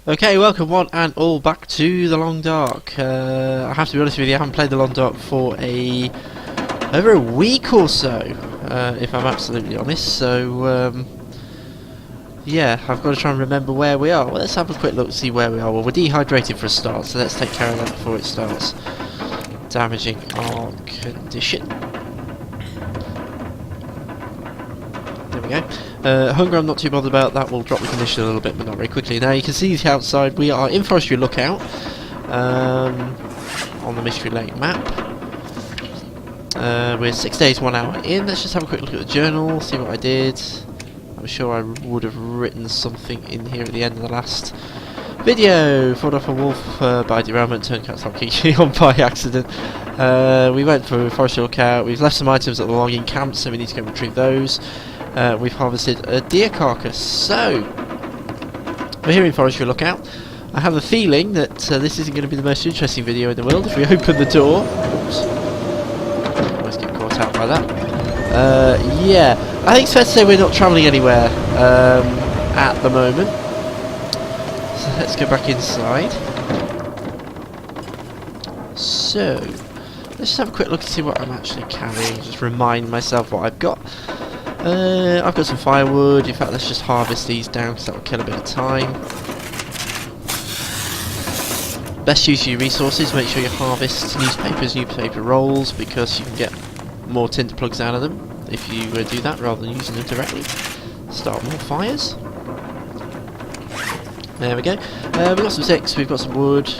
Okay, welcome one and all back to the Long Dark. I have to be honest with you, I haven't played the Long Dark for over a week or so, if I'm absolutely honest. So yeah, I've got to try and remember where we are. Well, let's have a quick look to see where we are. Well, we're dehydrated for a start, so let's take care of that before it starts damaging our condition. There we go. Hunger I'm not too bothered about, that will drop the condition a little bit, but not very quickly. Now you can see the outside, we are in Forestry Lookout, on the Mystery Lake map. We're 6 days, 1 hour in. Let's just have a quick look at the journal, see what I did. I'm sure I would have written something in here at the end of the last video. Fought off a wolf by derailment, turned cat's key on by accident. We went for Forestry Lookout, we've left some items at the logging camp, so we need to go retrieve those. We've harvested a deer carcass, so we're here in Forestry Lookout. I have a feeling that this isn't going to be the most interesting video in the world. If we open the door, oops, always get caught out by that. Yeah, I think it's fair to say we're not travelling anywhere at the moment. So let's go back inside. So let's just have a quick look to see what I'm actually carrying. Just remind myself what I've got. I've got some firewood. In fact, let's just harvest these down because that will kill a bit of time. Best use of your resources. Make sure you harvest newspapers, newspaper rolls, because you can get more tinder plugs out of them if you do that rather than using them directly. Start more fires. There we go. We've got some sticks. We've got some wood.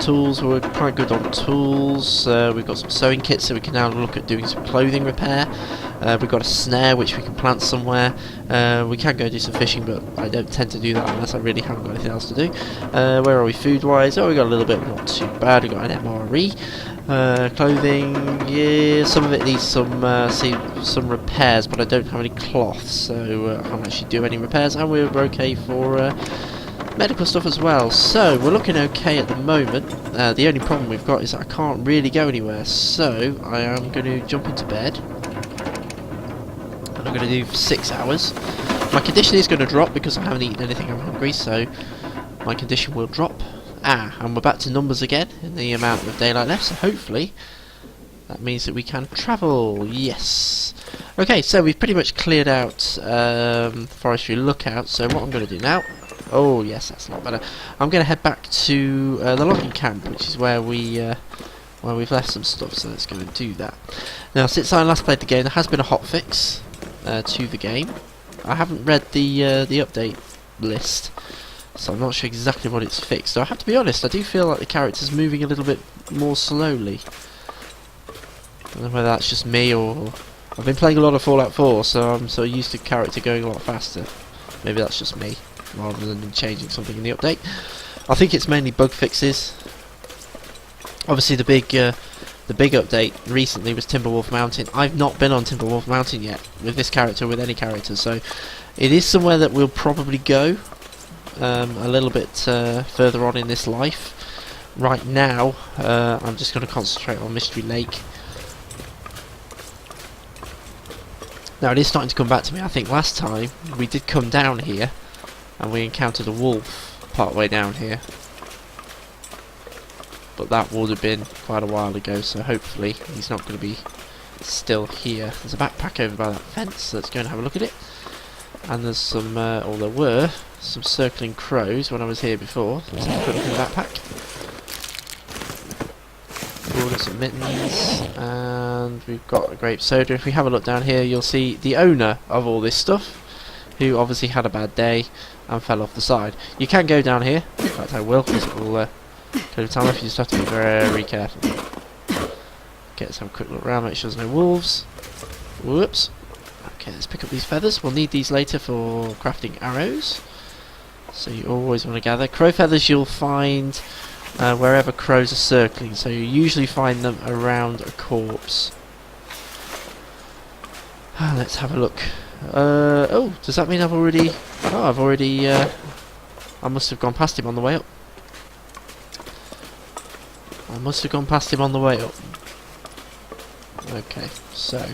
Tools, we're quite good on tools. We've got some sewing kits, so we can now look at doing some clothing repair. We've got a snare which we can plant somewhere. We can go do some fishing, but I don't tend to do that unless I really haven't got anything else to do. Where are we food wise? Oh, we got a little bit, not too bad. We got an MRE. Clothing, yeah, some of it needs some repairs, but I don't have any cloth, so I can't actually do any repairs, and we're okay for medical stuff as well. So we're looking okay at the moment. The only problem we've got is that I can't really go anywhere, so I am going to jump into bed. I'm going to do 6 hours. My condition is going to drop because I haven't eaten anything. I'm hungry, so my condition will drop. And we're back to numbers again in the amount of daylight left, so hopefully that means that we can travel. Yes. Okay, so we've pretty much cleared out Forestry Lookout, so what I'm going to do now, oh yes, that's a lot better. I'm going to head back to the logging camp, which is where we've left some stuff. So let's go and do that. Now, since I last played the game, there has been a hotfix to the game. I haven't read the update list, so I'm not sure exactly what it's fixed. So I have to be honest, I do feel like the character's moving a little bit more slowly. I don't know whether that's just me or I've been playing a lot of Fallout 4, so I'm so used to character going a lot faster. Maybe that's just me, rather than changing something in the update. I think it's mainly bug fixes. Obviously the big update recently was Timberwolf Mountain. I've not been on Timberwolf Mountain yet, with this character, with any character, so it is somewhere that we'll probably go a little bit further on in this life. Right now, I'm just going to concentrate on Mystery Lake. Now it is starting to come back to me. I think last time we did come down here and we encountered a wolf part way down here, but that would have been quite a while ago, so hopefully he's not going to be still here. There's a backpack over by that fence, so let's go and have a look at it. And there's some, or there were some circling crows when I was here before. Let's have a quick look in the backpack. We've got some mittens, and we've got a grape soda. If we have a look down here, you'll see the owner of all this stuff, who obviously had a bad day and fell off the side. You can go down here. In fact, I will, because it will cut time off. You just have to be very careful. Okay, let's have a quick look around, make sure there's no wolves. Whoops. Okay, let's pick up these feathers. We'll need these later for crafting arrows, so you always want to gather. Crow feathers you'll find wherever crows are circling, so you usually find them around a corpse. Let's have a look. Oh, does that mean I've already... Oh, I've already... I must have gone past him on the way up. I must have gone past him on the way up. Okay, so...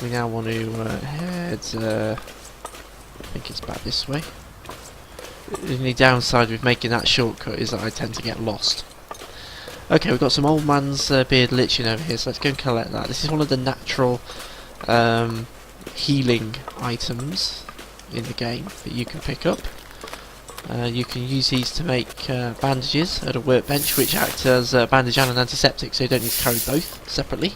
we now want to head... I think it's back this way. The only downside with making that shortcut is that I tend to get lost. Okay, we've got some old man's beard lichen over here, so let's go and collect that. This is one of the natural healing items in the game that you can pick up. You can use these to make bandages at a workbench, which act as a bandage and an antiseptic, so you don't need to carry both separately.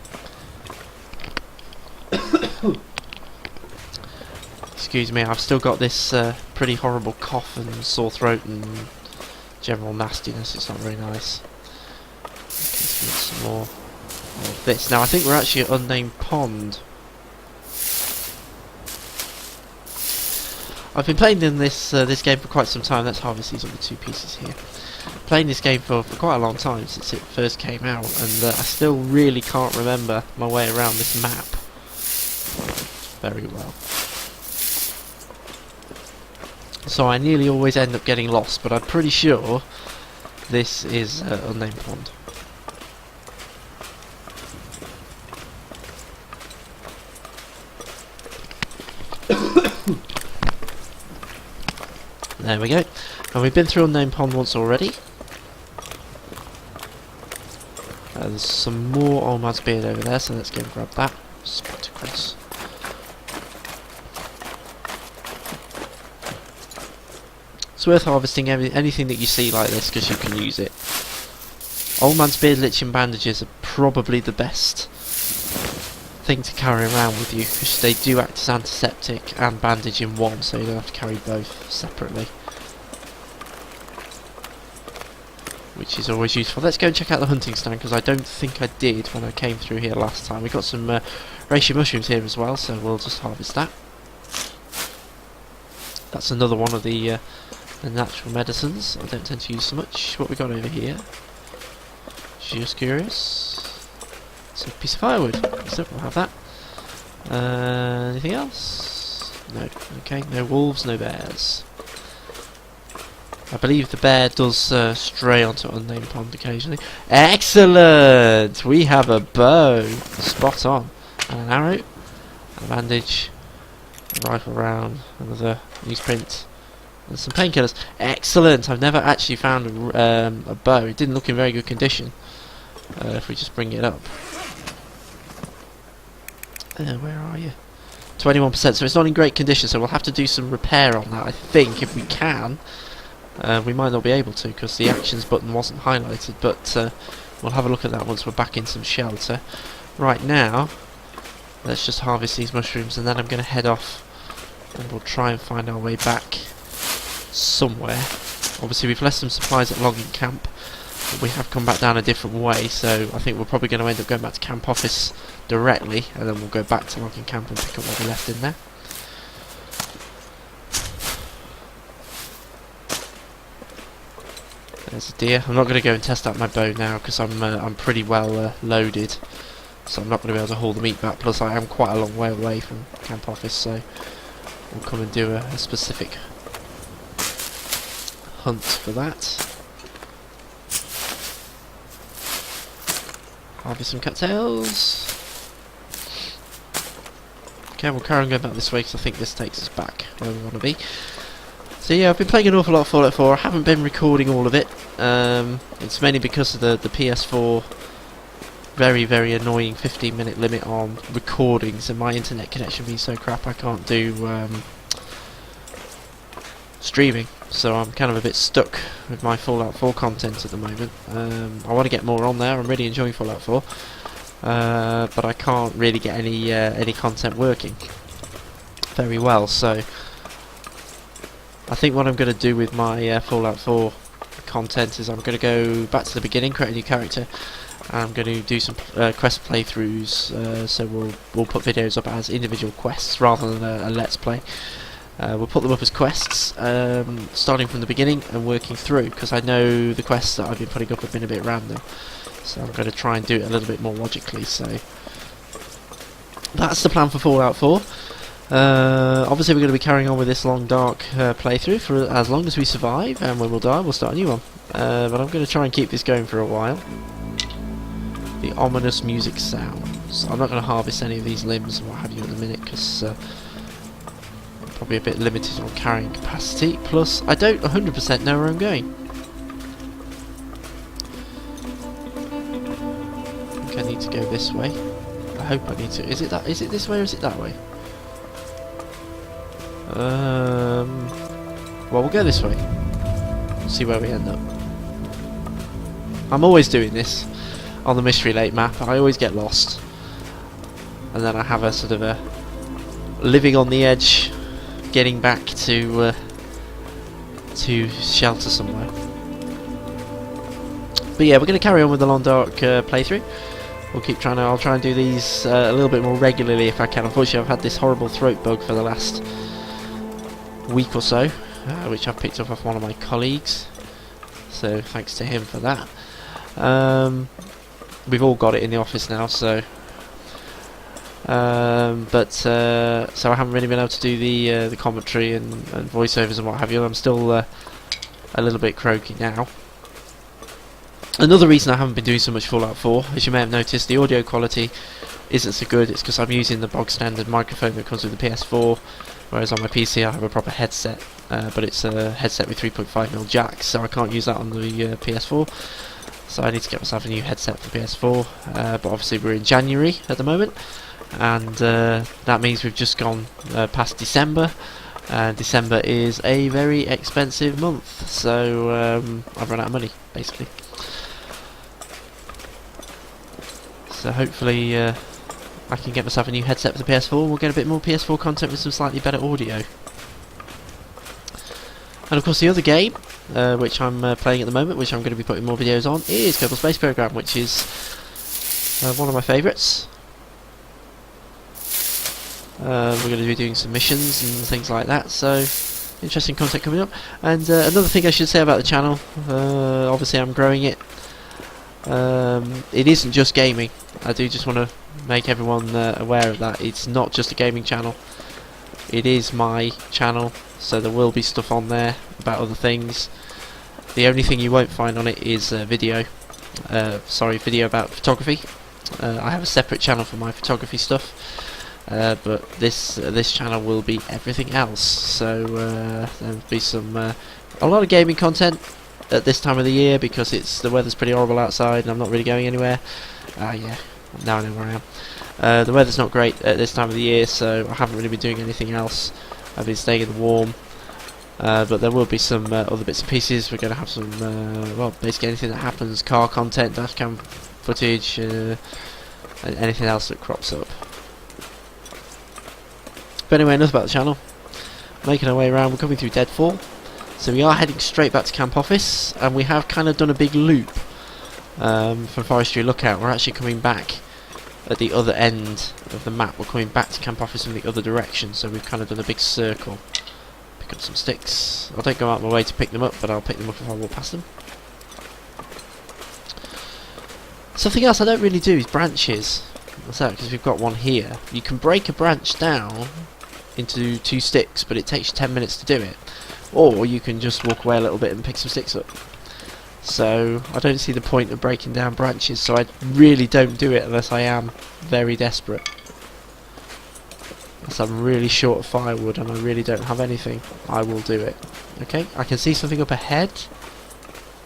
Excuse me, I've still got this pretty horrible cough and sore throat and general nastiness. It's not very nice. Okay, so we got some more of this. Now I think we're actually at Unnamed Pond. I've been playing in this game for quite some time. Let's harvest these other two pieces here. Playing this game for quite a long time, since it first came out, and I still really can't remember my way around this map very well. So I nearly always end up getting lost, but I'm pretty sure this is Unnamed Pond. There we go. And we've been through Unnamed Pond once already. There's some more old man's beard over there, so let's go and grab that. Spot across. It's worth harvesting anything that you see like this, because you can use it. Old man's beard lichen bandages are probably the best thing to carry around with you, because they do act as antiseptic and bandage in one, so you don't have to carry both separately, which is always useful. Let's go and check out the hunting stand, because I don't think I did when I came through here last time. We got some reishi mushrooms here as well, so we'll just harvest that. That's another one of the natural medicines I don't tend to use so much. What we got over here? Just curious. It's a piece of firewood. So we'll have that. Anything else? No. Okay, no wolves, no bears. I believe the bear does stray onto Unnamed Pond occasionally. Excellent! We have a bow. Spot on. And an arrow. And a bandage. A rifle round. Another newsprint. And some painkillers. Excellent! I've never actually found a bow. It didn't look in very good condition. If we just bring it up. Where are you? 21%, so it's not in great condition, so we'll have to do some repair on that, I think, if we can. We might not be able to, because the actions button wasn't highlighted, but we'll have a look at that once we're back in some shelter. Right now, let's just harvest these mushrooms, and then I'm going to head off, and we'll try and find our way back somewhere. Obviously, we've left some supplies at logging camp, but we have come back down a different way, so I think we're probably going to end up going back to camp office directly, and then we'll go back to logging camp and pick up what we left in there. There's a deer. I'm not going to go and test out my bow now, because I'm pretty well loaded, so I'm not going to be able to haul the meat back. Plus, I am quite a long way away from camp office, so we'll come and do a specific hunt for that. Harvest some cattails. Okay, we'll carry on going back this way, because I think this takes us back where we want to be. So yeah, I've been playing an awful lot of Fallout 4. I haven't been recording all of it. It's mainly because of the PS4 very, very annoying 15-minute limit on recordings, and my internet connection being so crap I can't do streaming. So I'm kind of a bit stuck with my Fallout 4 content at the moment. I want to get more on there. I'm really enjoying Fallout 4. But I can't really get any content working very well, so I think what I'm going to do with my Fallout 4 content is I'm going to go back to the beginning, create a new character, and I'm going to do some quest playthroughs, so we'll put videos up as individual quests rather than a let's play. We'll put them up as quests, starting from the beginning and working through, because I know the quests that I've been putting up have been a bit random. So I'm going to try and do it a little bit more logically, so that's the plan for Fallout 4. Obviously we're going to be carrying on with this long dark playthrough for as long as we survive, and when we'll die we'll start a new one. But I'm going to try and keep this going for a while. The ominous music sounds. I'm not going to harvest any of these limbs and what have you at the minute, because Probably a bit limited on carrying capacity, plus I don't 100% know where I'm going. I think I need to go this way. I hope I need to. Is it this way or is it that way? Well, we'll go this way. See where we end up. I'm always doing this on the Mystery Lake map. I always get lost, and then I have a sort of a living on the edge, getting back to shelter somewhere. But yeah, we're going to carry on with the Long Dark playthrough. We'll keep trying. I'll try and do these a little bit more regularly if I can. Unfortunately, I've had this horrible throat bug for the last week or so, which I've picked up off one of my colleagues. So thanks to him for that. We've all got it in the office now, so. So I haven't really been able to do the commentary and voiceovers and what have you. I'm still a little bit croaky now. Another reason I haven't been doing so much Fallout 4, as you may have noticed, the audio quality isn't so good. It's because I'm using the bog standard microphone that comes with the PS4, whereas on my PC I have a proper headset, but it's a headset with 3.5mm jacks, so I can't use that on the PS4. So I need to get myself a new headset for PS4, but obviously we're in January at the moment, and that means we've just gone past December, and December is a very expensive month, so I've run out of money, basically. So hopefully I can get myself a new headset for the PS4. We'll get a bit more PS4 content with some slightly better audio. And of course the other game, which I'm playing at the moment, which I'm going to be putting more videos on, is Kerbal Space Program, which is one of my favourites. We're going to be doing some missions and things like that, so interesting content coming up. And another thing I should say about the channel, obviously I'm growing it. It isn't just gaming. I do just want to make everyone aware of that. It's not just a gaming channel. It is my channel, so there will be stuff on there about other things. The only thing you won't find on it is video. Video about photography. I have a separate channel for my photography stuff, but this channel will be everything else. So there'll be a lot of gaming content at this time of the year, because the weather's pretty horrible outside and I'm not really going anywhere. Yeah, now I know where I am. The weather's not great at this time of the year, so I haven't really been doing anything else. I've been staying in the warm, but there will be some other bits and pieces. We're going to have some, well, basically anything that happens, car content, dashcam footage, and anything else that crops up. But anyway, enough about the channel. Making our way around, we're coming through Deadfall. So we are heading straight back to Camp Office, and we have kind of done a big loop from Forestry Lookout. We're actually coming back at the other end of the map. We're coming back to Camp Office in the other direction, so we've kind of done a big circle. Pick up some sticks. I don't go out of my way to pick them up, but I'll pick them up if I walk past them. Something else I don't really do is branches. What's that? Because we've got one here. You can break a branch down into 2 sticks, but it takes you 10 minutes to do it. Or you can just walk away a little bit and pick some sticks up. So I don't see the point of breaking down branches, so I really don't do it unless I am very desperate. Unless I'm really short of firewood and I really don't have anything, I will do it. Okay, I can see something up ahead.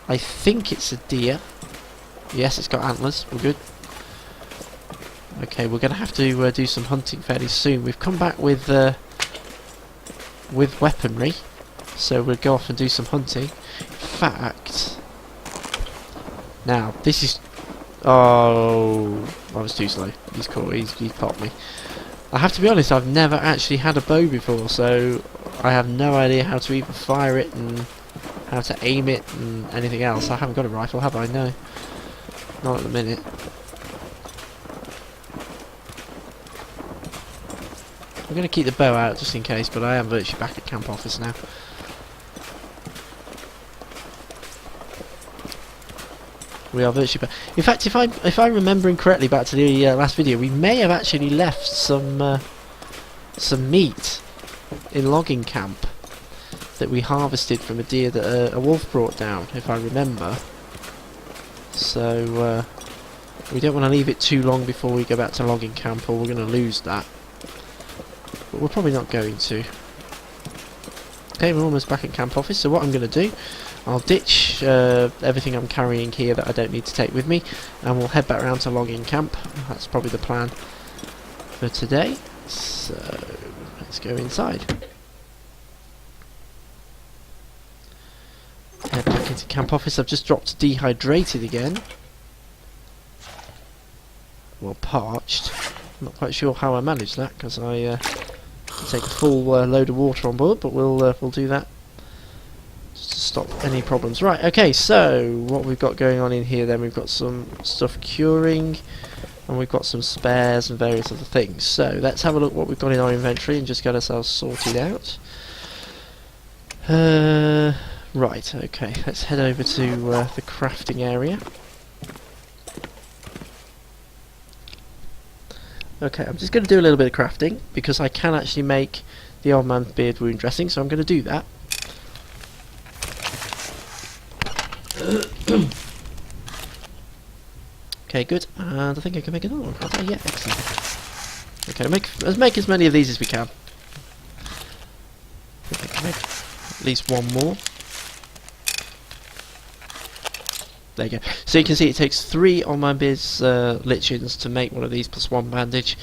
I think it's a deer. Yes, it's got antlers, we're good. Okay, we're going to have to do some hunting fairly soon. We've come back with weaponry, so we'll go off and do some hunting. In fact, now this is... Oh, I was too slow. He's caught. He's popped me. I have to be honest, I've never actually had a bow before, so I have no idea how to even fire it and how to aim it and anything else. I haven't got a rifle, have I? No, not at the minute. I'm going to keep the bow out just in case, but I am virtually back at Camp Office now. We are virtually back. In fact, if I'm remembering correctly back to the last video, we may have actually left some meat in logging camp that we harvested from a deer that a wolf brought down, if I remember. So we don't want to leave it too long before we go back to logging camp, or we're going to lose that. But we're probably not going to. Okay, we're almost back at camp office, so what I'm going to do, I'll ditch everything I'm carrying here that I don't need to take with me, and we'll head back around to logging camp. That's probably the plan for today. So, let's go inside. Head back into camp office. I've just dropped dehydrated again. Well, parched. I'm not quite sure how I managed that, because I take a full load of water on board, but we'll do that just to stop any problems. Right, okay, so what we've got going on in here then, we've got some stuff curing, and we've got some spares and various other things. So let's have a look what we've got in our inventory and just get ourselves sorted out. Right, okay, let's head over to the crafting area. Okay, I'm just going to do a little bit of crafting, because I can actually make the old man's beard wound dressing, so I'm going to do that. Okay, good, and I think I can make another one. Okay, yeah, excellent. Okay, let's make as many of these as we can. I think I can make at least one more. There you go. So you can see it takes 3 on my biz lichens to make one of these, plus 1 bandage.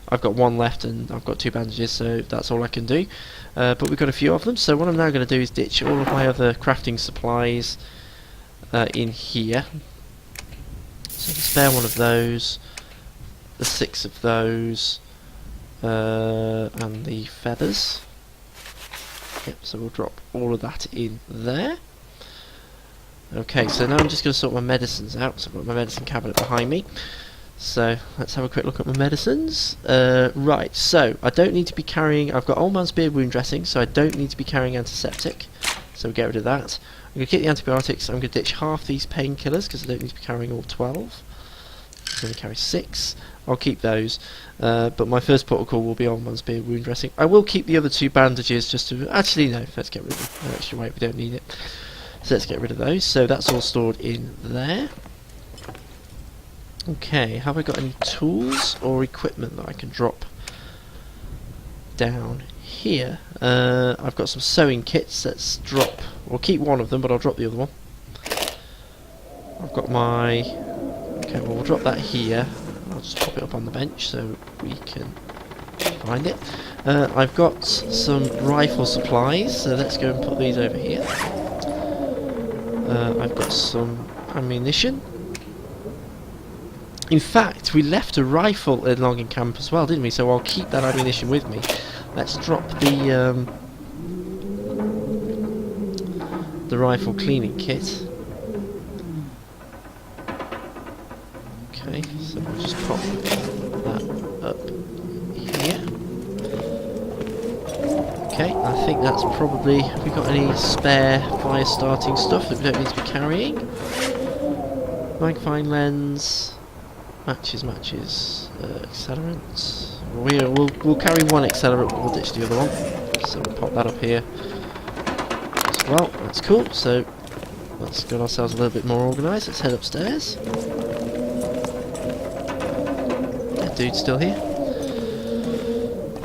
I've got 1 left and I've got 2 bandages, so that's all I can do. But we've got a few of them, so what I'm now going to do is ditch all of my other crafting supplies in here. So the spare 1 of those, the 6 of those, and the feathers. Yep, so we'll drop all of that in there. Okay, so now I'm just going to sort my medicines out. So I've got my medicine cabinet behind me. So let's have a quick look at my medicines. Right, so I don't need to be carrying... I've got Old Man's Beard wound dressing, so I don't need to be carrying antiseptic. So we'll get rid of that. I'm going to keep the antibiotics. I'm going to ditch half these painkillers because I don't need to be carrying all 12. I'm going to carry 6. I'll keep those. But my first protocol will be Old Man's Beard wound dressing. I will keep the other 2 bandages just to... Actually, no, let's get rid of them. No extra weight, we don't need it. So let's get rid of those. So that's all stored in there. Okay, have I got any tools or equipment that I can drop down here? I've got some sewing kits. Let's drop... We'll keep one of them, but I'll drop the other one. I've got my... Okay, well we'll drop that here. I'll just pop it up on the bench so we can find it. I've got some rifle supplies, so let's go and put these over here. I've got some ammunition. In fact, we left a rifle in logging camp as well, didn't we? So I'll keep that ammunition with me. Let's drop the rifle cleaning kit. Okay, so we'll just pop that up here. Okay, I think that's probably... Have we got any spare fire starting stuff that we don't need to be carrying? Magnifying lens, matches, accelerants. We'll carry 1 accelerant, but we'll ditch the other one. So we'll pop that up here as well. That's cool. So let's get ourselves a little bit more organised. Let's head upstairs. That dude's still here.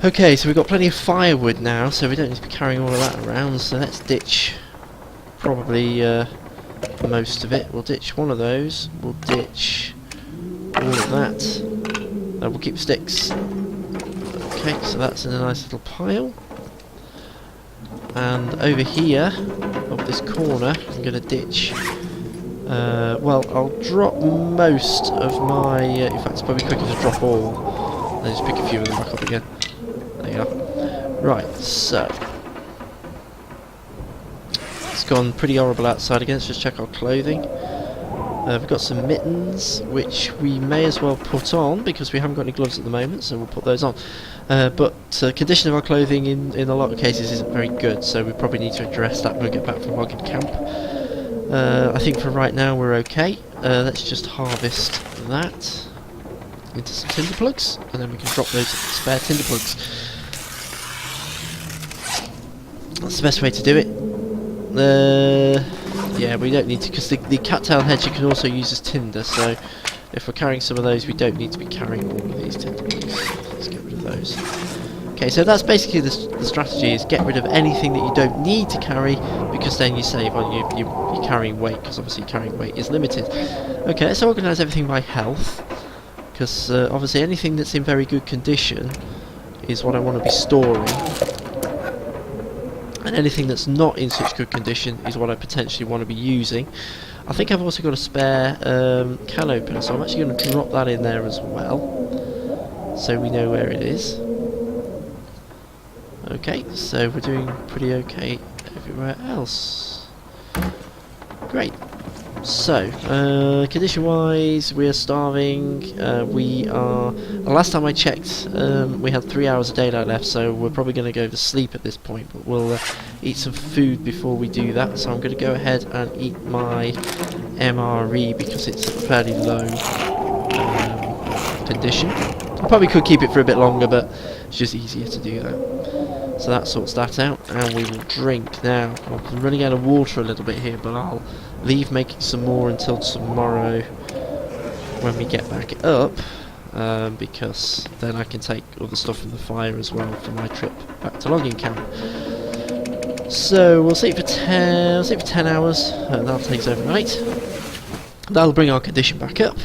Okay, so we've got plenty of firewood now, so we don't need to be carrying all of that around, so let's ditch probably most of it. We'll ditch one of those, we'll ditch all of that, we'll keep sticks. Okay, so that's in a nice little pile. And over here, up this corner, I'm going to ditch... well, I'll drop most of my... in fact, it's probably quicker to drop all, and just pick a few of them back up again. There you are. Right, so it's gone pretty horrible outside again. Let's just check our clothing. We've got some mittens, which we may as well put on because we haven't got any gloves at the moment, so we'll put those on. But condition of our clothing in a lot of cases isn't very good, so we probably need to address that when we get back from logging camp. I think for right now we're okay. Let's just harvest that into some tinder plugs, and then we can drop those spare tinder plugs. That's the best way to do it. Yeah, we don't need to, because the cattail heads you can also use as tinder, so if we're carrying some of those we don't need to be carrying all of these tinder plugs. Let's get rid of those. Okay, so that's basically the strategy, is get rid of anything that you don't need to carry, because then you save on you're carrying weight, because obviously carrying weight is limited. Okay, let's organise everything by health, because obviously anything that's in very good condition is what I want to be storing, and anything that's not in such good condition is what I potentially want to be using. I think I've also got a spare can opener, so I'm actually going to drop that in there as well, so we know where it is. Okay, so we're doing pretty okay everywhere else. Great. So, condition-wise, we are starving. We are. The last time I checked, we had 3 hours of daylight left, so we're probably going to go to sleep at this point. But we'll eat some food before we do that. So I'm going to go ahead and eat my MRE because it's a fairly low condition. I probably could keep it for a bit longer, but it's just easier to do that. So that sorts that out, and we will drink now. I'm running out of water a little bit here, but I'll leave making some more until tomorrow when we get back up, because then I can take all the stuff from the fire as well for my trip back to logging camp. So we'll sleep for 10 hours, and that'll take us overnight. That'll bring our condition back up.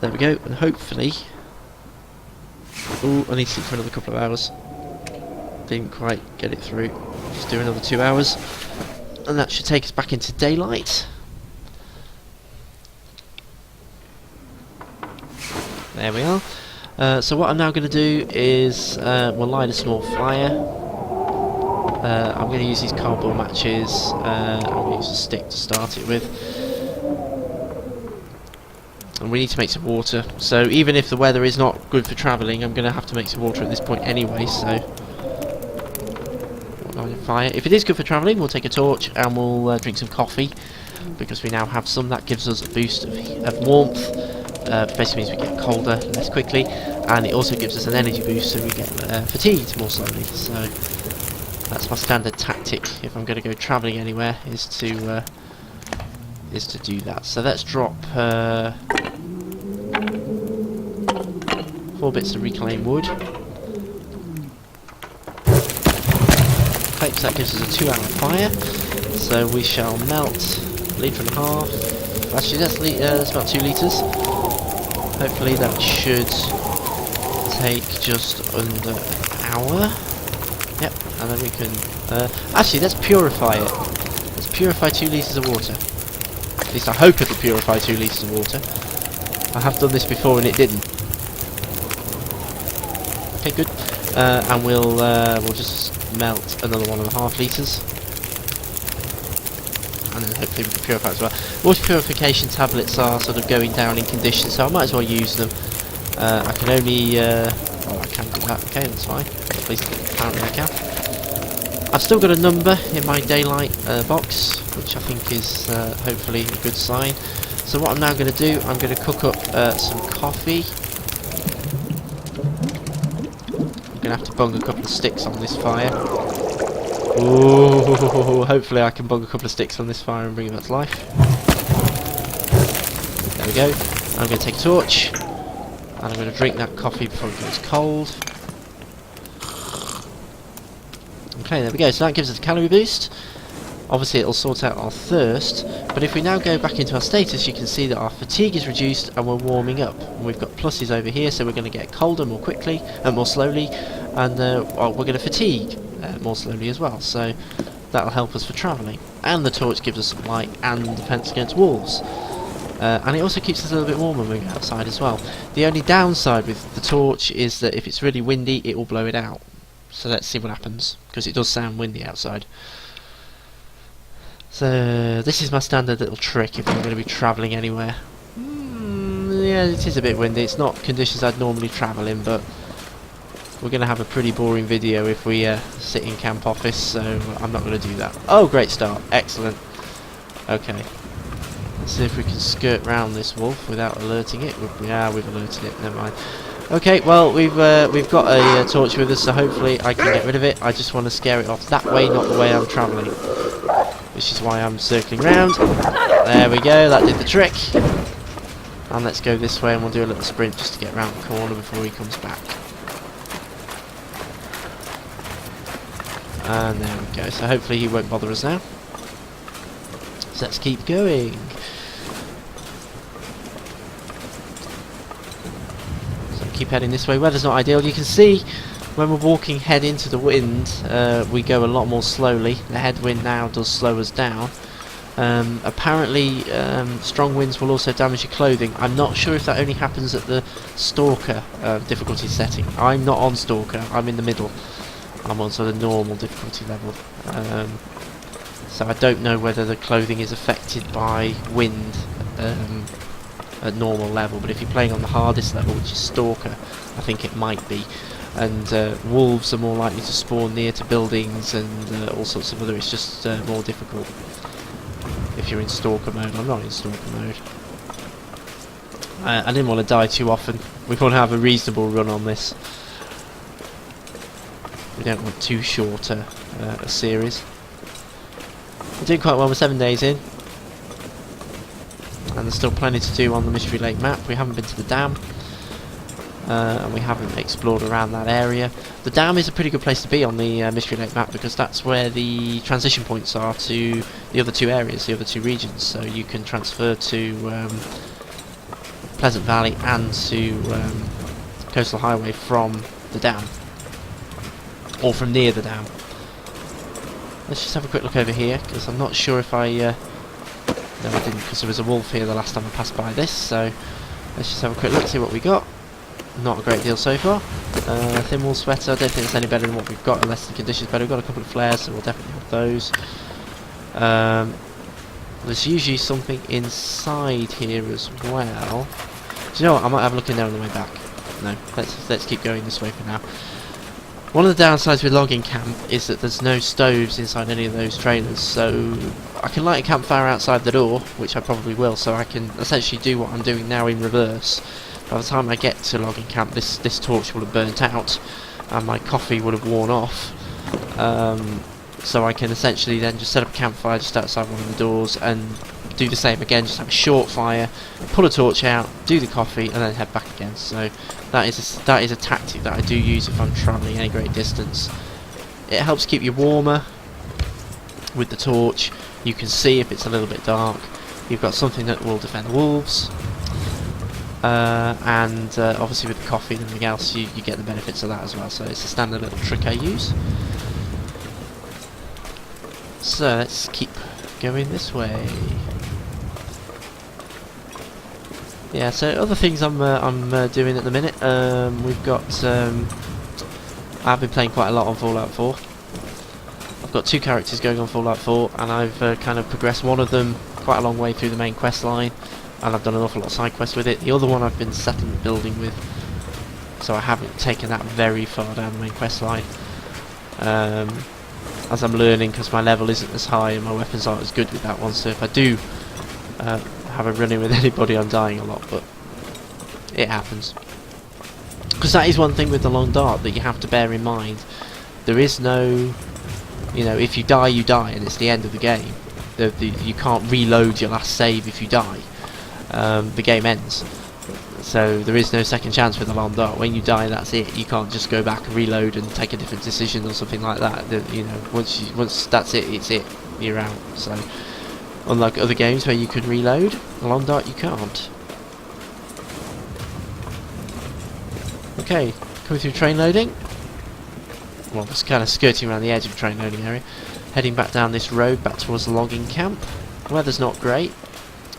There we go, and hopefully... Oh, I need to sleep for another couple of hours. Didn't quite get it through. Just do another 2 hours. And that should take us back into daylight. There we are. So what I'm now going to do is we'll light a small fire. I'm going to use these cardboard matches. I'm going to use a stick to start it with. And we need to make some water, so even if the weather is not good for travelling, I'm going to have to make some water at this point anyway, so... fire. If it is good for travelling, we'll take a torch and we'll drink some coffee, because we now have some. That gives us a boost of warmth, basically means we get colder less quickly, and it also gives us an energy boost so we get fatigued more slowly, so that's my standard tactic if I'm going to go travelling anywhere, is to do that. So let's drop 4 bits of reclaimed wood. Okay, so that gives us a 2-hour fire. So we shall melt a litre and a half. Actually, that's about 2 litres. Hopefully that should take just under an hour. Yep, and then we can... actually, let's purify it. Let's purify 2 litres of water. At least I hope it'll purify 2 litres of water. I have done this before and it didn't. Okay, good. And we'll just melt another 1.5 litres. And then hopefully we can purify as well. Water purification tablets are sort of going down in condition, so I might as well use them. I can only... oh, I can do that. Okay, that's fine. At least apparently I can. I've still got a number in my daylight box, which I think is hopefully a good sign. So what I'm now going to do, I'm going to cook up some coffee. I'm going to have to bung a couple of sticks on this fire. Ooh, hopefully I can bung a couple of sticks on this fire and bring it back to life. There we go. I'm going to take a torch, and I'm going to drink that coffee before it goes cold. Okay, there we go. So that gives us a calorie boost. Obviously it'll sort out our thirst, but if we now go back into our status, you can see that our fatigue is reduced and we're warming up. And we've got pluses over here, so we're going to get colder more quickly and more slowly, and well, we're going to fatigue more slowly as well. So that'll help us for travelling. And the torch gives us some light and defence against wolves. And it also keeps us a little bit warmer when we're outside as well. The only downside with the torch is that if it's really windy, it will blow it out. So let's see what happens, because it does sound windy outside. So this is my standard little trick if I'm going to be travelling anywhere. Yeah, it is a bit windy. It's not conditions I'd normally travel in, but we're going to have a pretty boring video if we sit in camp office, so I'm not going to do that. Oh, great start. Excellent. Okay. Let's see if we can skirt round this wolf without alerting it. Yeah, we've alerted it. Never mind. Okay, well, we've got a torch with us, so hopefully I can get rid of it. I just want to scare it off that way, not the way I'm travelling. Which is why I'm circling round. There we go, that did the trick. And let's go this way and we'll do a little sprint just to get round the corner before he comes back. And there we go. So hopefully he won't bother us now. So let's keep going. So keep heading this way. Weather's not ideal. You can see when we're walking head into the wind, we go a lot more slowly. The headwind now does slow us down. Apparently strong winds will also damage your clothing. I'm not sure if that only happens at the Stalker difficulty setting. I'm not on Stalker, I'm in the middle. I'm on sort of normal difficulty level. So I don't know whether the clothing is affected by wind at normal level, but if you're playing on the hardest level, which is Stalker, I think it might be. And wolves are more likely to spawn near to buildings and all sorts of other, it's just more difficult if you're in Stalker mode. I'm not in Stalker mode. I didn't want to die too often. We want to have a reasonable run on this. We don't want too short a series. We're doing quite well, we're 7 days in. And there's still plenty to do on the Mystery Lake map. We haven't been to the dam. And we haven't explored around that area. The dam is a pretty good place to be on the Mystery Lake map, because that's where the transition points are to the other two areas, the other two regions. So you can transfer to Pleasant Valley and to Coastal Highway from the dam, or from near the dam. Let's just have a quick look over here, because I'm not sure if I... no, I didn't, because there was a wolf here the last time I passed by this. So let's just have a quick look, see what we got. Not a great deal so far. Thin wool sweater, I don't think it's any better than what we've got unless the conditions better. We've got a couple of flares, so we'll definitely have those. There's usually something inside here as well. Do you know what? I might have a look in there on the way back. No, let's keep going this way for now. One of the downsides with logging camp is that there's no stoves inside any of those trailers, so I can light a campfire outside the door, which I probably will, so I can essentially do what I'm doing now in reverse. By the time I get to logging camp, this torch will have burnt out and my coffee would have worn off. So I can essentially then just set up a campfire just outside one of the doors and do the same again, just have a short fire, pull a torch out, do the coffee and then head back again. So that is a tactic that I do use if I'm travelling any great distance. It helps keep you warmer with the torch. You can see if it's a little bit dark. You've got something that will defend the wolves. And obviously with the coffee and everything else you get the benefits of that as well, so it's a standard little trick I use. So let's keep going this way. Yeah, so other things I'm doing at the minute, we've got I've been playing quite a lot on Fallout 4. I've got 2 characters going on Fallout 4 and I've kind of progressed one of them quite a long way through the main quest line. And I've done an awful lot of side quests with it. The other one I've been settlement building with, so I haven't taken that very far down the main quest line. As I'm learning, because my level isn't as high and my weapons aren't as good with that one, so if I do have a run-in with anybody, I'm dying a lot, but it happens. Because that is one thing with the long dart that you have to bear in mind. There is no, you know, if you die, you die, and it's the end of the game. You can't reload your last save if you die. The game ends, so there is no second chance with the long dart. When you die, that's it. You can't just go back and reload and take a different decision or something like that. You know, once that's it, it's it. You're out. So unlike other games where you can reload, the long dart you can't. Okay, coming through train loading. Well, just kind of skirting around the edge of the train loading area, heading back down this road back towards the logging camp. The weather's not great,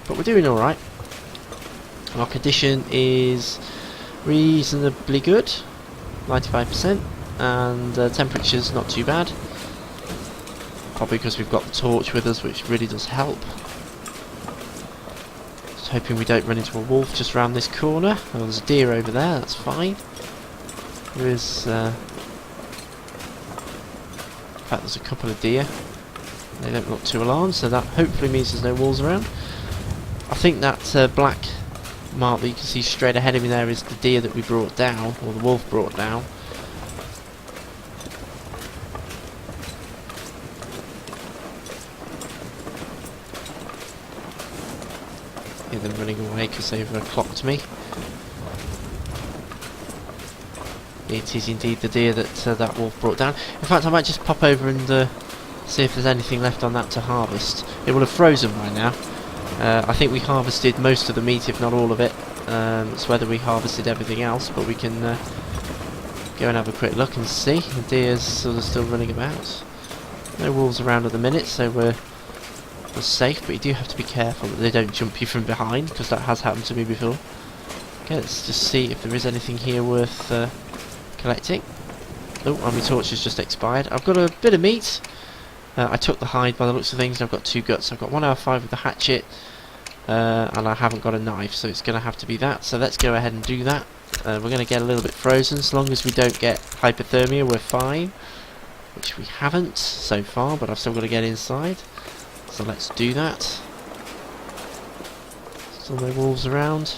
but we're doing all right. Our condition is reasonably good, 95%, and temperature's not too bad. Probably because we've got the torch with us, which really does help. Just hoping we don't run into a wolf just around this corner. Oh, there's a deer over there, that's fine. There is, in fact there's a couple of deer. They don't look too alarmed, so that hopefully means there's no wolves around. I think that black mark that you can see straight ahead of me there is the deer that we brought down, or the wolf brought down. Yeah, they're running away because they've clocked me. it is indeed the deer that that wolf brought down. In fact, I might just pop over and see if there's anything left on that to harvest. It will have frozen by now. I think we harvested most of the meat, if not all of it. It's whether we harvested everything else, but we can go and have a quick look and see. The deer's sort of still running about. No wolves around at the minute, so we're safe, but you do have to be careful that they don't jump you from behind, because that has happened to me before. Okay, let's just see if there is anything here worth collecting. Oh, and my torch has just expired. I've got a bit of meat. I took the hide by the looks of things, and I've got 2 guts. I've got 1 out of 5 with the hatchet, and I haven't got a knife, so it's going to have to be that. So let's go ahead and do that. We're going to get a little bit frozen. As long as we don't get hypothermia, we're fine. Which we haven't so far, but I've still got to get inside. So let's do that. Still no wolves around.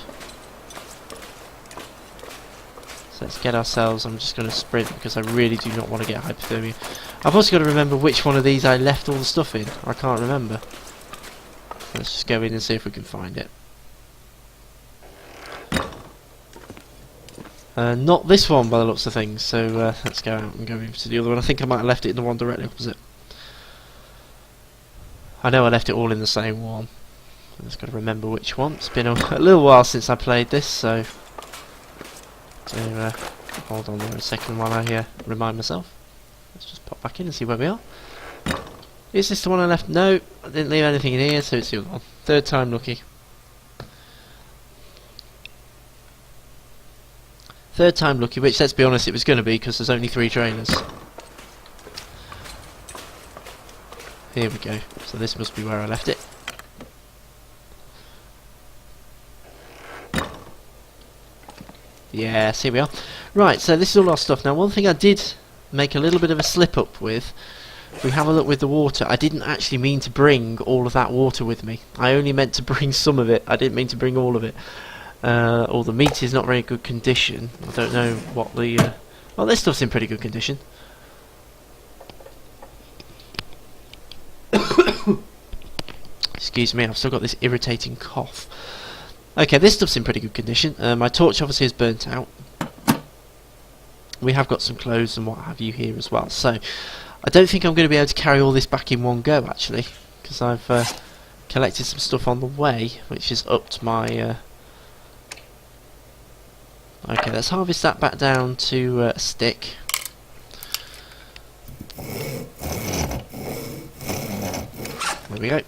So let's get ourselves, I'm just going to sprint because I really do not want to get hypothermia. I've also got to remember which one of these I left all the stuff in. I can't remember. Let's just go in and see if we can find it. Not this one by the looks of things, so let's go out and go into the other one. I think I might have left it in the one directly opposite. I know I left it all in the same one. I've just got to remember which one. It's been a little while since I played this, so hold on there a second while I remind myself. Let's just pop back in and see where we are. Is this the one I left? No, I didn't leave anything in here, so it's the other one. 3rd time lucky. 3rd time lucky, which, let's be honest, it was going to be because there's only 3 trailers. Here we go. So this must be where I left it. Yes, here we are. Right, so this is all our stuff. Now, one thing I did make a little bit of a slip up with, if we have a look with the water, I didn't actually mean to bring all of that water with me. I only meant to bring some of it. I didn't mean to bring all of it. All the meat is not very good condition. I don't know what the... well, this stuff's in pretty good condition. Excuse me, I've still got this irritating cough. Okay, this stuff's in pretty good condition. My torch obviously is burnt out. We have got some clothes and what have you here as well. So, I don't think I'm going to be able to carry all this back in one go, actually. Because I've collected some stuff on the way, which has upped my... Okay, let's harvest that back down to a stick. There we go.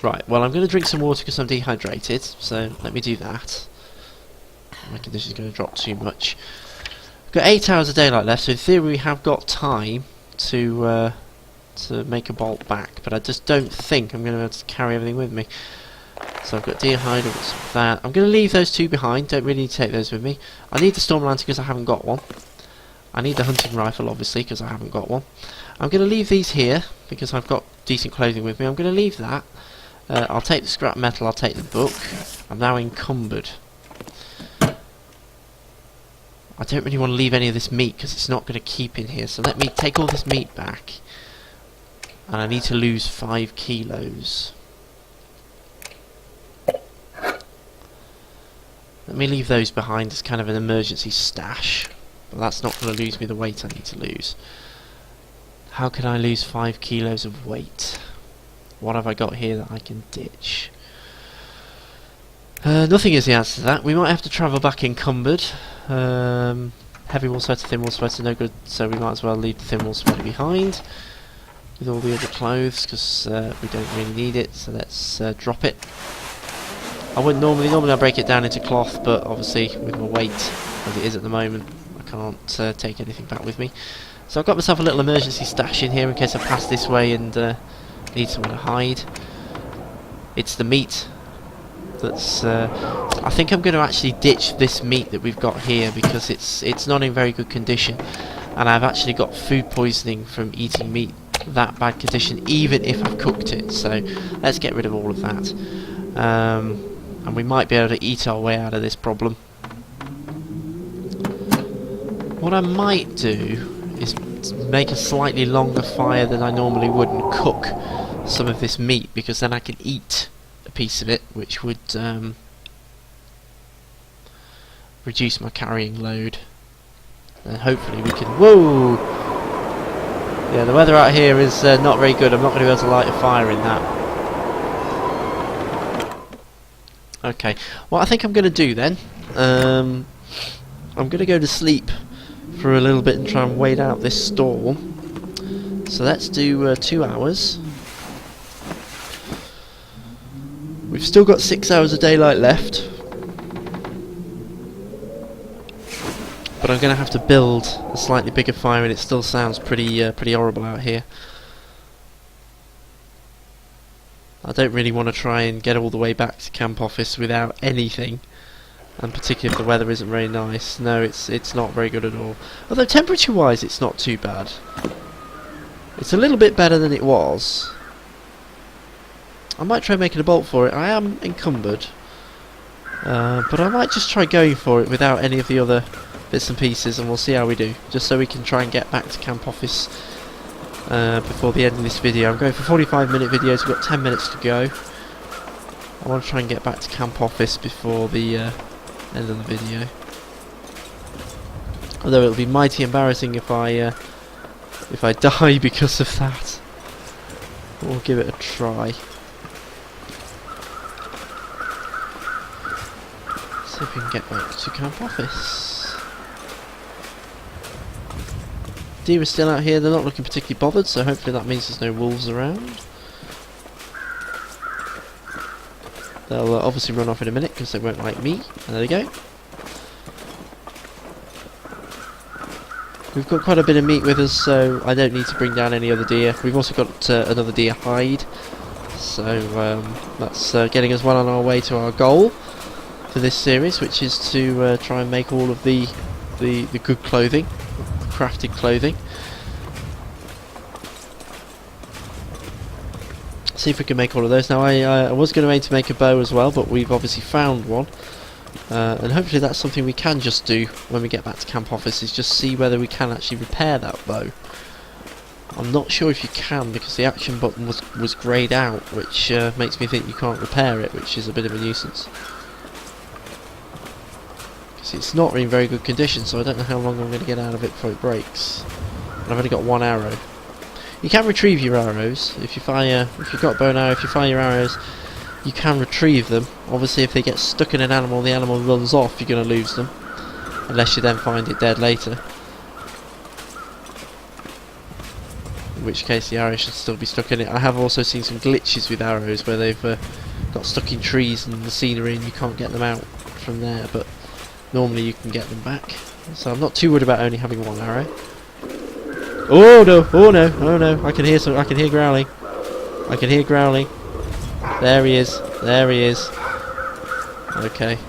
Right, well, I'm going to drink some water because I'm dehydrated, so let me do that. My condition's going to drop too much. We've got 8 hours of daylight left, so in theory we have got time to make a bolt back, but I just don't think I'm going to be able to carry everything with me. So I've got deer hide, I've got some of that. I'm going to leave those 2 behind, don't really need to take those with me. I need the storm lantern because I haven't got one. I need the hunting rifle obviously because I haven't got one. I'm going to leave these here because I've got decent clothing with me. I'm going to leave that. I'll take the scrap metal, I'll take the book. I'm now encumbered. I don't really want to leave any of this meat because it's not going to keep in here. So let me take all this meat back. And I need to lose 5 kilos. Let me leave those behind as kind of an emergency stash. But that's not going to lose me the weight I need to lose. How can I lose 5 kilos of weight? What have I got here that I can ditch? Nothing is the answer to that. We might have to travel back encumbered. Heavy wool sweater, thin wool sweater, no good, so we might as well leave the thin wool sweater behind with all the other clothes because we don't really need it, so let's drop it. I wouldn't normally I break it down into cloth, but obviously with my weight as it is at the moment I can't take anything back with me. So I've got myself a little emergency stash in here in case I pass this way and need somewhere to hide. It's the meat that's... I think I'm going to actually ditch this meat that we've got here because it's not in very good condition, and I've actually got food poisoning from eating meat that bad condition even if I've cooked it, so let's get rid of all of that. And we might be able to eat our way out of this problem. What I might do is make a slightly longer fire than I normally would and cook some of this meat, because then I can eat a piece of it, which would reduce my carrying load. And hopefully we can... Whoa! Yeah, the weather out here is not very good. I'm not going to be able to light a fire in that. Okay, what I think I'm going to do then, I'm going to go to sleep for a little bit and try and wait out this storm. So let's do 2 hours. We've still got 6 hours of daylight left. But I'm going to have to build a slightly bigger fire, and it still sounds pretty horrible out here. I don't really want to try and get all the way back to camp office without anything, and particularly if the weather isn't very nice. No, it's not very good at all. Although temperature-wise, it's not too bad. It's a little bit better than it was. I might try making a bolt for it. I am encumbered, but I might just try going for it without any of the other bits and pieces, and we'll see how we do, just so we can try and get back to camp office before the end of this video. I'm going for 45-minute videos. We've got 10 minutes to go. I want to try and get back to camp office before the end of the video, although it'll be mighty embarrassing if I die because of that. We'll give it a try. See if we can get back to camp office. Deer are still out here. They're not looking particularly bothered, so hopefully that means there's no wolves around. They'll obviously run off in a minute because they won't like me. And there they go. We've got quite a bit of meat with us, so I don't need to bring down any other deer. We've also got another deer hide, so that's getting us well on our way to our goal for this series, which is to try and make all of the good clothing, crafted clothing. See if we can make all of those. Now I was going to aim to make a bow as well, but we've obviously found one, and hopefully that's something we can just do when we get back to camp office, is just see whether we can actually repair that bow. I'm not sure if you can, because the action button was greyed out, which makes me think you can't repair it, which is a bit of a nuisance. It's not in very good condition, so I don't know how long I'm going to get out of it before it breaks. And I've only got one arrow. You can retrieve your arrows if you fire. If you've got a bow and arrow, if you fire your arrows, you can retrieve them. Obviously, if they get stuck in an animal, the animal runs off. You're going to lose them, unless you then find it dead later. In which case, the arrow should still be stuck in it. I have also seen some glitches with arrows where they've got stuck in trees and the scenery, and you can't get them out from there. But normally you can get them back, so I'm not too worried about only having one arrow. Oh no! Oh no! Oh no! I can hear growling. I can hear growling. There he is. There he is. Okay.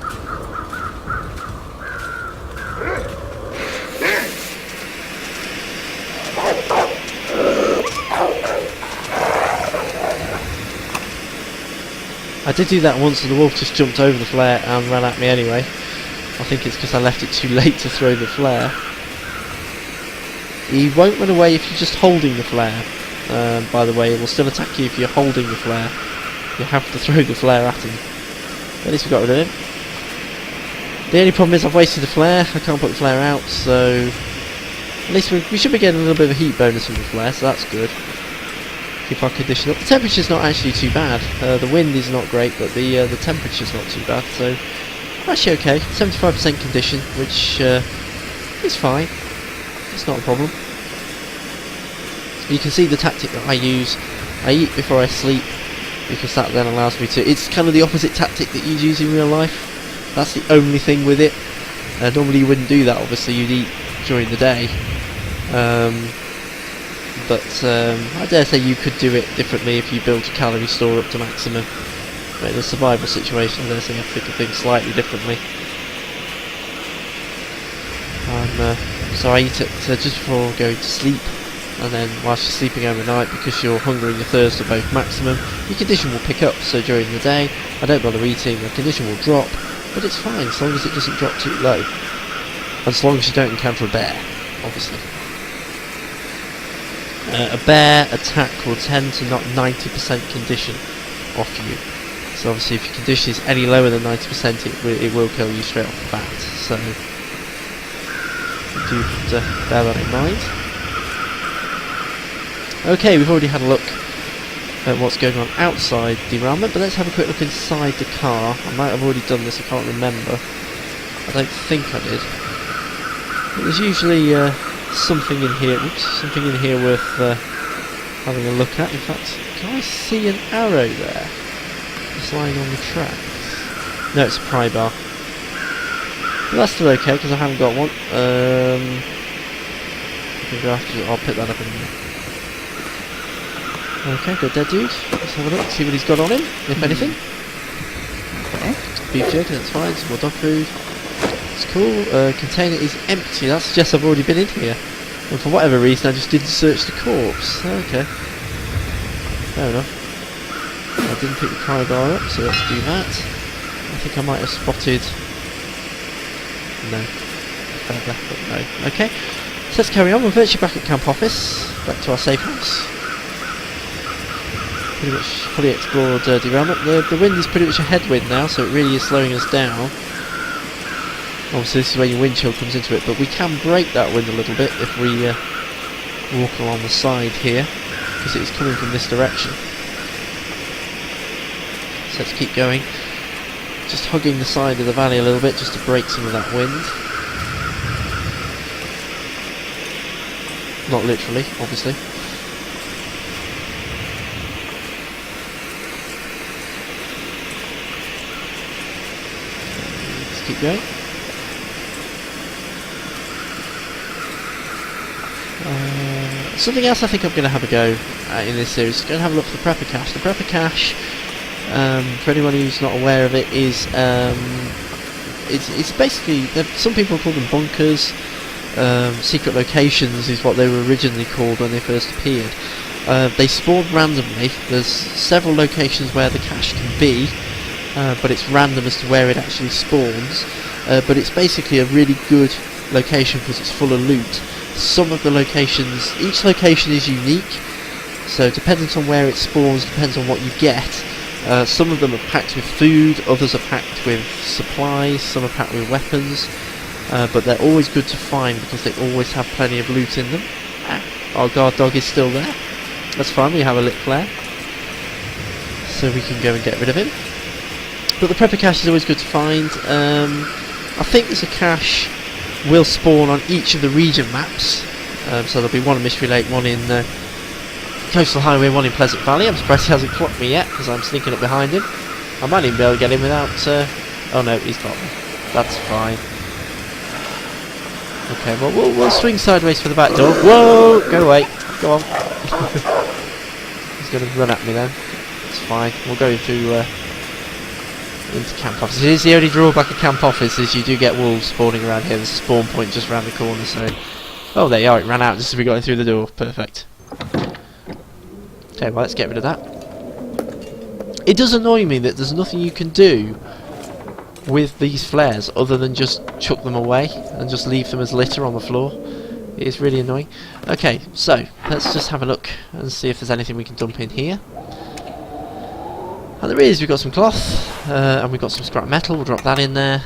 I did do that once, and the wolf just jumped over the flare and ran at me anyway. I think it's because I left it too late to throw the flare. He won't run away if you're just holding the flare. By the way, it will still attack you if you're holding the flare. You have to throw the flare at him. At least we got rid of him. The only problem is I've wasted the flare. I can't put the flare out, so at least we should be getting a little bit of a heat bonus from the flare, so that's good. Keep our condition up. The temperature's not actually too bad. The wind is not great, but the temperature's not too bad, so actually okay. 75% condition, which is fine. It's not a problem. You can see the tactic that I use. I eat before I sleep, because that then allows me to... It's kind of the opposite tactic that you'd use in real life. That's the only thing with it. Normally you wouldn't do that, obviously you'd eat during the day. But I dare say you could do it differently if you build your calorie store up to maximum. But in a survival situation, I dare say you have to think of things slightly differently. So I eat it just before going to sleep, and then whilst you're sleeping overnight, because your hunger and your thirst are both maximum, your condition will pick up. So during the day, I don't bother eating, the condition will drop, but it's fine as long as it doesn't drop too low. And as long as you don't encounter a bear, obviously. A bear attack will tend to knock 90% condition off you. So obviously if your condition is any lower than 90%, it will kill you straight off the bat. So you do have to bear that in mind. Okay, we've already had a look at what's going on outside derailment, but let's have a quick look inside the car. I might have already done this, I can't remember. I don't think I did. But there's usually something in here. Oops, something in here worth having a look at. In fact, can I see an arrow there? It's lying on the tracks. No, it's a pry bar. But that's still okay because I haven't got one. I'll pick that up in a minute. Okay, good there, dude. Let's have a look, see what he's got on him, if anything. Okay. Beef jerky, that's fine. Some more dog food. It's cool. Container is empty. That suggests I've already been in here. And for whatever reason, I just didn't search the corpse. Okay. Fair enough. I didn't pick the pry bar up, so let's do that. I think I might have spotted... No. But no. Okay. So let's carry on. We're virtually back at camp office. Back to our safe house. Pretty much fully explored derailment. The wind is pretty much a headwind now, so it really is slowing us down. Obviously this is where your wind chill comes into it, but we can break that wind a little bit if we walk along the side here, because it is coming from this direction. So let's keep going. Just hugging the side of the valley a little bit, just to break some of that wind. Not literally, obviously. Let's keep going. Something else I think I'm going to have a go at in this series is going to have a look for the prepper cache. The prepper cache, for anyone who's not aware of it, is it's basically, some people call them bunkers. Secret locations is what they were originally called when they first appeared. They spawn randomly. There's several locations where the cache can be, but it's random as to where it actually spawns. But it's basically a really good location because it's full of loot. Some of the locations, each location is unique, so depending on where it spawns, depends on what you get. Some of them are packed with food, others are packed with supplies, some are packed with weapons, but they're always good to find because they always have plenty of loot in them. Our guard dog is still there. That's fine, we have a lit flare, so we can go and get rid of him. But the prepper cache is always good to find. I think there's a cache will spawn on each of the region maps, so there'll be one in Mystery Lake, one in Coastal Highway, one in Pleasant Valley. I'm surprised he hasn't clocked me yet because I'm sneaking up behind him. I might even be able to get him without oh no, he's got me. That's fine. Okay, well we'll swing sideways for the back door. Whoa, go away, go on. He's going to run at me then. It's fine, we'll go through into camp office. It is the only drawback of camp office is you do get wolves spawning around here. There's a spawn point just around the corner, so... Oh, there you are, it ran out just as we got in through the door. Perfect. Okay, well, let's get rid of that. It does annoy me that there's nothing you can do with these flares other than just chuck them away and just leave them as litter on the floor. It is really annoying. Okay, so, let's just have a look and see if there's anything we can dump in here. And there is, we've got some cloth, and we've got some scrap metal, we'll drop that in there.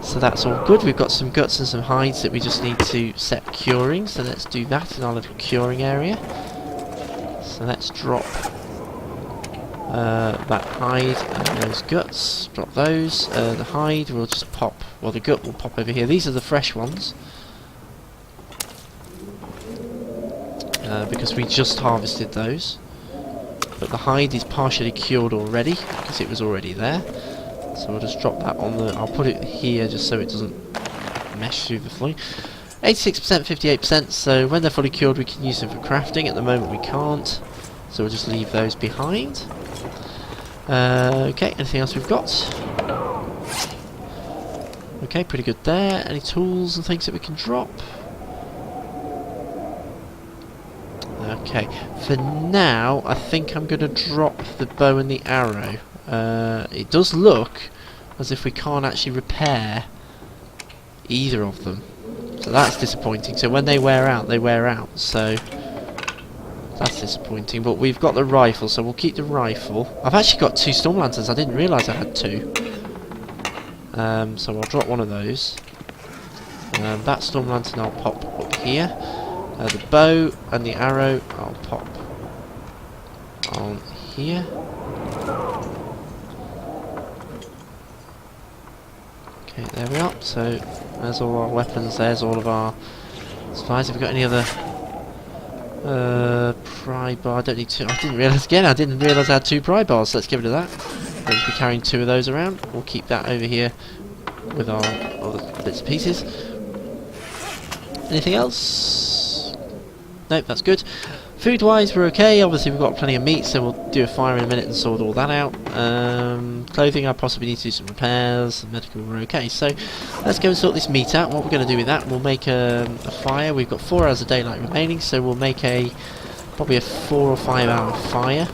So that's all good. We've got some guts and some hides that we just need to set curing, so let's do that in our little curing area. So let's drop that hide and those guts, drop those. The hide will just pop, well the gut will pop over here. These are the fresh ones. Because we just harvested those. But the hide is partially cured already because it was already there, so we'll just drop that on the... I'll put it here just so it doesn't mesh through the floor. 86%, 58%, so when they're fully cured we can use them for crafting. At the moment we can't, so we'll just leave those behind. Okay, anything else we've got? Okay, pretty good there. Any tools and things that we can drop? Okay, for now, I think I'm going to drop the bow and the arrow. It does look as if we can't actually repair either of them. So that's disappointing. So when they wear out, they wear out. So That's disappointing, but we've got the rifle, so we'll keep the rifle. I've actually got 2 storm lanterns. I didn't realise I had 2. So I'll drop one of those. That storm lantern I'll pop up here. The bow and the arrow I'll pop on here. Okay, there we are. So there's all our weapons. There's all of our supplies. Have we got any other pry bar? I don't need to. I didn't realise again. I didn't realise I had 2 pry bars. So let's get rid of that. We're going to be carrying 2 of those around. We'll keep that over here with our other bits and pieces. Anything else? Nope, that's good. Food wise we're okay. Obviously we've got plenty of meat, so we'll do a fire in a minute and sort all that out. Clothing I possibly need to do some repairs. Medical we're okay. So let's go and sort this meat out. What we're going to do with that, we'll make a fire. We've got 4 hours of daylight remaining, so we'll make probably a 4 or 5 hour fire.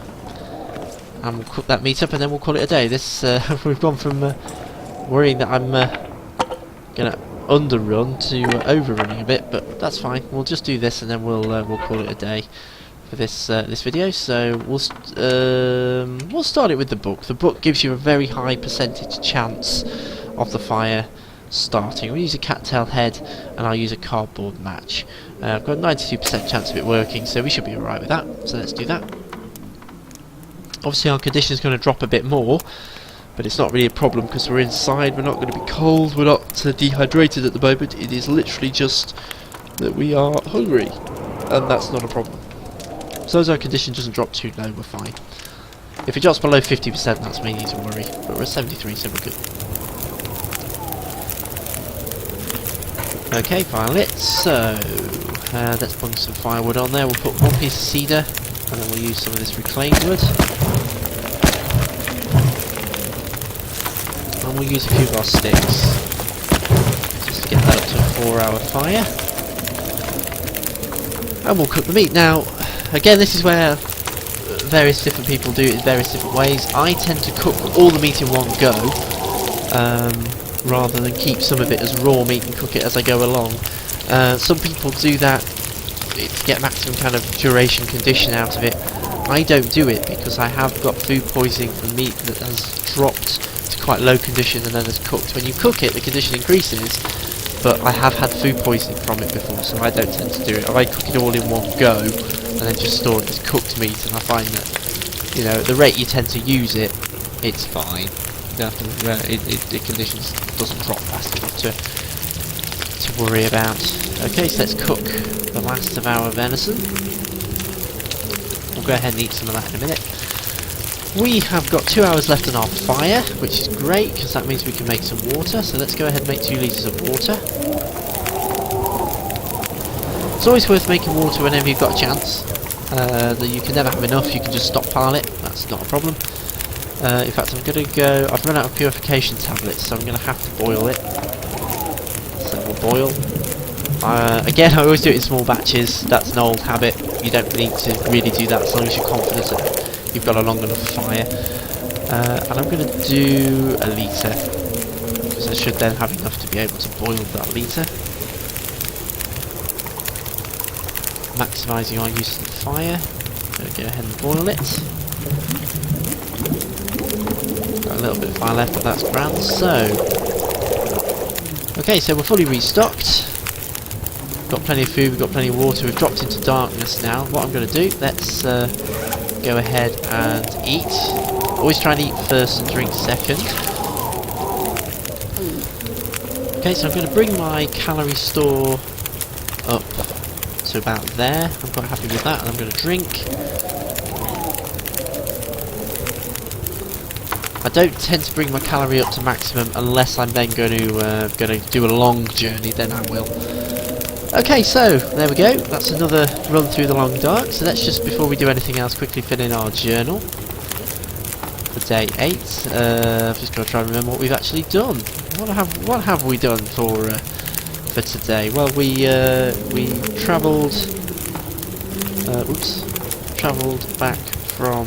And we'll cook that meat up and then we'll call it a day. This we've gone from worrying that I'm gonna underrun to overrunning a bit, but that's fine. We'll just do this and then we'll call it a day for this this video. So we'll start it with the book. The book gives you a very high percentage chance of the fire starting. We'll use a cattail head and I'll use a cardboard match. I've got a 92% chance of it working, so we should be alright with that. So let's do that. Obviously our condition is going to drop a bit more, but it's not really a problem because we're inside. We're not going to be cold, we're not dehydrated at the moment. It is literally just that we are hungry, and that's not a problem. So as our condition doesn't drop too low, we're fine. If it drops below 50%, that's when you need to worry, but we're at 73, so we're good. Okay, fire lit. So let's bung some firewood on there. We'll put 1 piece of cedar and then we'll use some of this reclaimed wood. And we'll use a few of our sticks just to get that up to a 4-hour fire. And we'll cook the meat. Now, again, this is where various different people do it in various different ways. I tend to cook all the meat in one go, rather than keep some of it as raw meat and cook it as I go along. Some people do that to get maximum kind of duration condition out of it. I don't do it because I have got food poisoning from meat that has dropped to quite low condition and then has cooked. When you cook it, the condition increases, but I have had food poisoning from it before, so I don't tend to do it. I cook it all in one go and then just store it as cooked meat, and I find that, you know, at the rate you tend to use it, it's fine. The conditions doesn't drop fast enough to worry about. Okay, so let's cook the last of our venison. We'll go ahead and eat some of that in a minute. We have got 2 hours left on our fire, which is great because that means we can make some water. So let's go ahead and make 2 litres of water. It's always worth making water whenever you've got a chance. You can never have enough. You can just stockpile it. That's not a problem. In fact, I'm going to go... I've run out of purification tablets, so I'm going to have to boil it. So we'll boil. Again, I always do it in small batches. That's an old habit. You don't need to really do that as long as you're confident that you've got a long enough fire. And I'm going to do a litre, because I should then have enough to be able to boil that litre. Maximising our use of the fire. Going to go ahead and boil it. Got a little bit of fire left, but that's grand. So, okay, so we're fully restocked. Got plenty of food, we've got plenty of water. We've dropped into darkness now. What I'm going to do, let's go ahead and eat. Always try and eat first and drink second. Okay, so I'm going to bring my calorie store up to about there. I'm quite happy with that, and I'm going to drink. I don't tend to bring my calorie up to maximum unless I'm then going to do a long journey, then I will. Okay, so there we go. That's another run through the long dark. So let's just, before we do anything else, quickly fill in our journal for day 8. I've just got to try and remember what we've actually done. What have we done for today? Well, we travelled. Travelled back from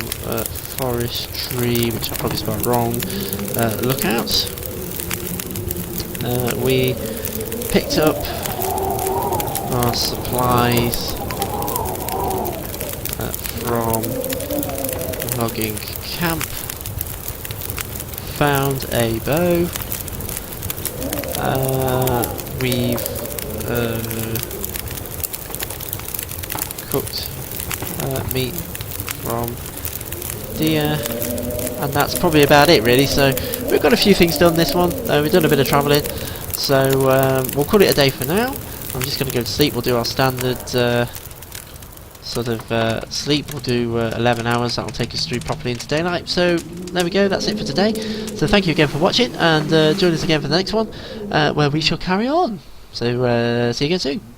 Forestry, which I probably spelled wrong. Lookout. We picked up our supplies from logging camp. Found a bow. We've cooked meat from deer, and that's probably about it really. So we've got a few things done this one. We've done a bit of travelling, so we'll call it a day for now. I'm just going to go to sleep. We'll do our standard sort of sleep. We'll do 11 hours. That'll take us through properly into daylight. So there we go, that's it for today. So thank you again for watching, and join us again for the next one, where we shall carry on. So see you again soon.